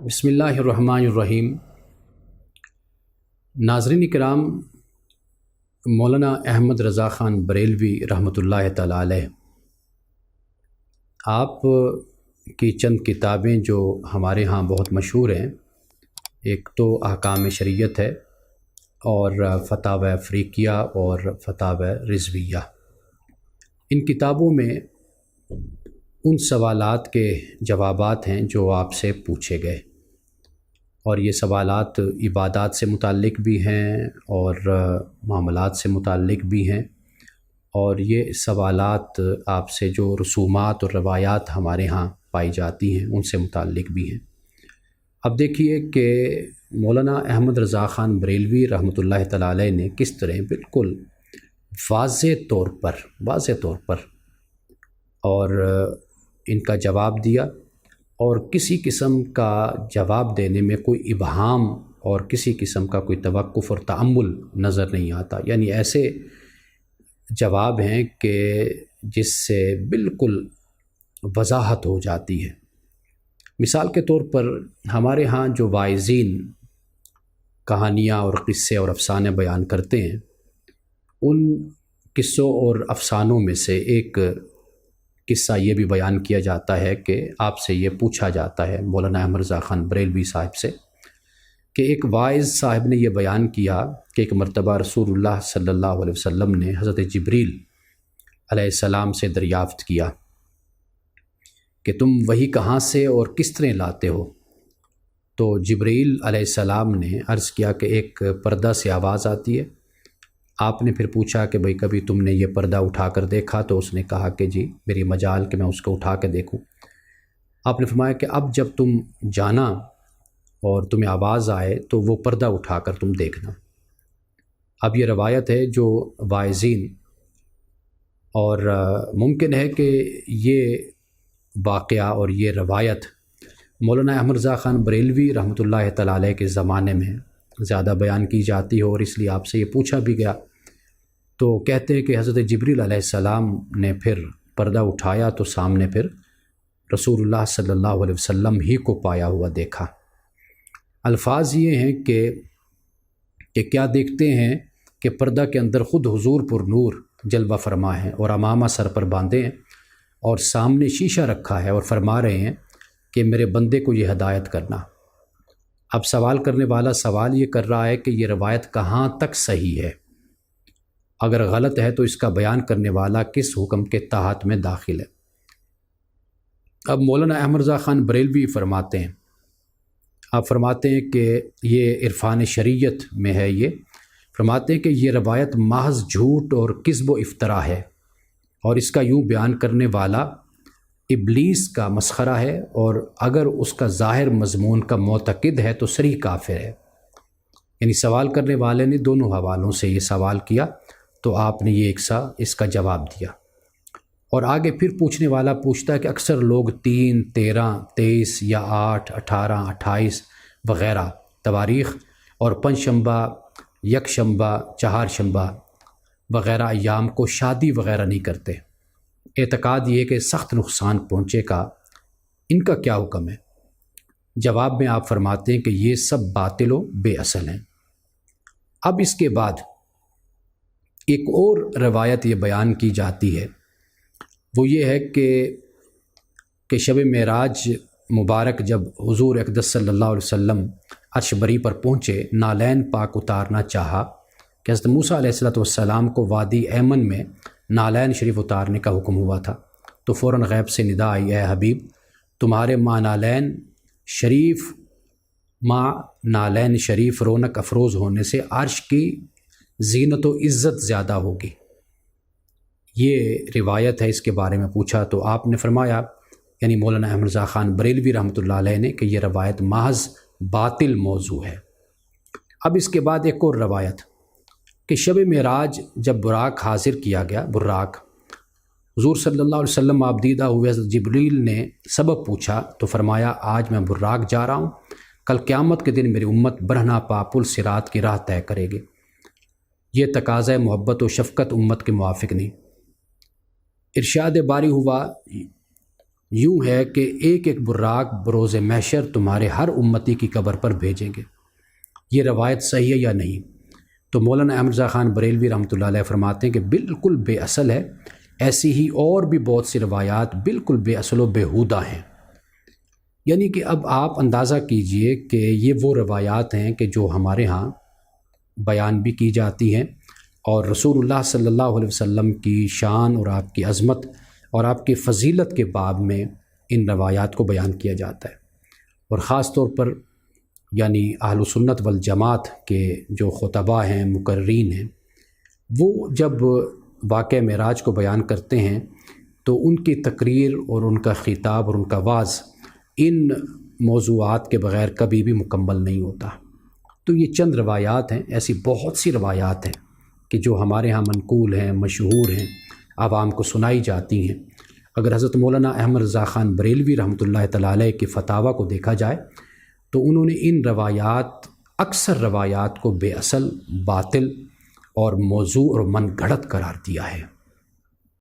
بسم اللہ الرحمن الرحیم۔ ناظرین کرام، مولانا احمد رضا خان بریلوی رحمۃ اللہ تعالی علیہ آپ کی چند کتابیں جو ہمارے ہاں بہت مشہور ہیں، ایک تو احکام شریعت ہے اور فتاوی افریقیہ اور فتاوی رضویہ۔ ان کتابوں میں ان سوالات کے جوابات ہیں جو آپ سے پوچھے گئے، اور یہ سوالات عبادات سے متعلق بھی ہیں اور معاملات سے متعلق بھی ہیں، اور یہ سوالات آپ سے جو رسومات اور روایات ہمارے ہاں پائی جاتی ہیں ان سے متعلق بھی ہیں۔ اب دیکھیے کہ مولانا احمد رضا خان بریلوی رحمۃ اللہ تعالی علیہ نے کس طرح بالکل واضح طور پر اور ان کا جواب دیا، اور کسی قسم کا جواب دینے میں کوئی ابہام اور کسی قسم کا کوئی توقف اور تأمل نظر نہیں آتا، یعنی ایسے جواب ہیں کہ جس سے بالکل وضاحت ہو جاتی ہے۔ مثال کے طور پر ہمارے ہاں جو واعظین کہانیاں اور قصے اور افسانے بیان کرتے ہیں، ان قصوں اور افسانوں میں سے ایک قصہ یہ بھی بیان کیا جاتا ہے کہ آپ سے یہ پوچھا جاتا ہے مولانا احمد رضا خان بریلوی صاحب سے کہ ایک واعظ صاحب نے یہ بیان کیا کہ ایک مرتبہ رسول اللہ صلی اللہ علیہ وسلم نے حضرت جبریل علیہ السلام سے دریافت کیا کہ تم وحی کہاں سے اور کس طرح لاتے ہو؟ تو جبریل علیہ السلام نے عرض کیا کہ ایک پردہ سے آواز آتی ہے۔ آپ نے پھر پوچھا کہ بھئی کبھی تم نے یہ پردہ اٹھا کر دیکھا؟ تو اس نے کہا کہ جی میری مجال کہ میں اس کو اٹھا کے دیکھوں۔ آپ نے فرمایا کہ اب جب تم جانا اور تمہیں آواز آئے تو وہ پردہ اٹھا کر تم دیکھنا۔ اب یہ روایت ہے جو واعظین، اور ممکن ہے کہ یہ واقعہ اور یہ روایت مولانا احمد رضا خان بریلوی رحمۃ اللہ تعالی علیہ کے زمانے میں زیادہ بیان کی جاتی ہو، اور اس لیے آپ سے یہ پوچھا بھی گیا۔ تو کہتے ہیں کہ حضرت جبریل علیہ السلام نے پھر پردہ اٹھایا تو سامنے پھر رسول اللہ صلی اللہ علیہ وسلم ہی کو پایا ہوا دیکھا۔ الفاظ یہ ہیں کہ کیا دیکھتے ہیں کہ پردہ کے اندر خود حضور پر نور جلوہ فرما ہے، اور امامہ سر پر باندھے ہیں، اور سامنے شیشہ رکھا ہے، اور فرما رہے ہیں کہ میرے بندے کو یہ ہدایت کرنا۔ اب سوال کرنے والا سوال یہ کر رہا ہے کہ یہ روایت کہاں تک صحیح ہے؟ اگر غلط ہے تو اس کا بیان کرنے والا کس حکم کے تحت میں داخل ہے؟ اب مولانا احمد رضا خان بریلوی فرماتے ہیں، آپ فرماتے ہیں کہ یہ عرفان شریعت میں ہے، یہ فرماتے ہیں کہ یہ روایت محض جھوٹ اور کذب و افطرا ہے، اور اس کا یوں بیان کرنے والا ابلیس کا مسخرہ ہے، اور اگر اس کا ظاہر مضمون کا معتقد ہے تو صریح کافر ہے۔ یعنی سوال کرنے والے نے دونوں حوالوں سے یہ سوال کیا، تو آپ نے یہ ایک سا اس کا جواب دیا۔ اور آگے پھر پوچھنے والا پوچھتا ہے کہ اکثر لوگ 3، 13، 23 یا 8، 18، 28 وغیرہ تواریخ اور پنجشنبہ، یکشنبہ، چہارشنبہ وغیرہ ایام کو شادی وغیرہ نہیں کرتے، اعتقاد یہ کہ سخت نقصان پہنچے گا، ان کا کیا حکم ہے؟ جواب میں آپ فرماتے ہیں کہ یہ سب باطل و بے اصل ہیں۔ اب اس کے بعد ایک اور روایت یہ بیان کی جاتی ہے، وہ یہ ہے کہ شب معراج مبارک جب حضور اقدس صلی اللہ علیہ وسلم عرش بری پر پہنچے، نالین پاک اتارنا چاہا کہ حضرت موسیٰ علیہ السلام کو وادی ایمن میں نالین شریف اتارنے کا حکم ہوا تھا، تو فوراً غیب سے ندا آئی، اے حبیب تمہارے ماں نالین شریف رونق افروز ہونے سے عرش کی زینت و عزت زیادہ ہوگی۔ یہ روایت ہے، اس کے بارے میں پوچھا تو آپ نے فرمایا، یعنی مولانا احمد رضا خان بریلوی رحمۃ اللہ علیہ نے، کہ یہ روایت محض باطل موضوع ہے۔ اب اس کے بعد ایک اور روایت کہ شب معراج جب براق حاضر کیا گیا، براق حضور صلی اللہ علیہ وسلم آپ دیدہ ہوئے، حضرت جبریل نے سبب پوچھا تو فرمایا آج میں براق جا رہا ہوں، کل قیامت کے دن میری امت برہنہ پا پل صراط کی راہ طے کرے گی۔ یہ تقاضۂ محبت و شفقت امت کے موافق نہیں۔ ارشاد باری ہوا یوں ہے کہ ایک ایک براق بروز محشر تمہارے ہر امتی کی قبر پر بھیجیں گے۔ یہ روایت صحیح ہے یا نہیں؟ تو مولانا احمد رضا خان بریلوی رحمۃ اللہ علیہ فرماتے ہیں کہ بالکل بے اصل ہے، ایسی ہی اور بھی بہت سی روایات بالکل بے اصل و بیہودہ ہیں۔ یعنی کہ اب آپ اندازہ کیجئے کہ یہ وہ روایات ہیں کہ جو ہمارے ہاں بیان بھی کی جاتی ہیں، اور رسول اللہ صلی اللہ علیہ وسلم کی شان اور آپ کی عظمت اور آپ کی فضیلت کے باب میں ان روایات کو بیان کیا جاتا ہے۔ اور خاص طور پر یعنی اہل سنت والجماعت کے جو خطباء ہیں، مقررین ہیں، وہ جب واقعہ معراج کو بیان کرتے ہیں تو ان کی تقریر اور ان کا خطاب اور ان کا وعظ ان موضوعات کے بغیر کبھی بھی مکمل نہیں ہوتا۔ تو یہ چند روایات ہیں، ایسی بہت سی روایات ہیں کہ جو ہمارے ہاں منقول ہیں، مشہور ہیں، عوام کو سنائی جاتی ہیں۔ اگر حضرت مولانا احمد رضا خان بریلوی رحمۃ اللہ تعالیٰ علیہ کے فتاویٰ کو دیکھا جائے تو انہوں نے ان روایات، اکثر روایات کو بے اصل، باطل اور موضوع اور من گھڑت قرار دیا ہے۔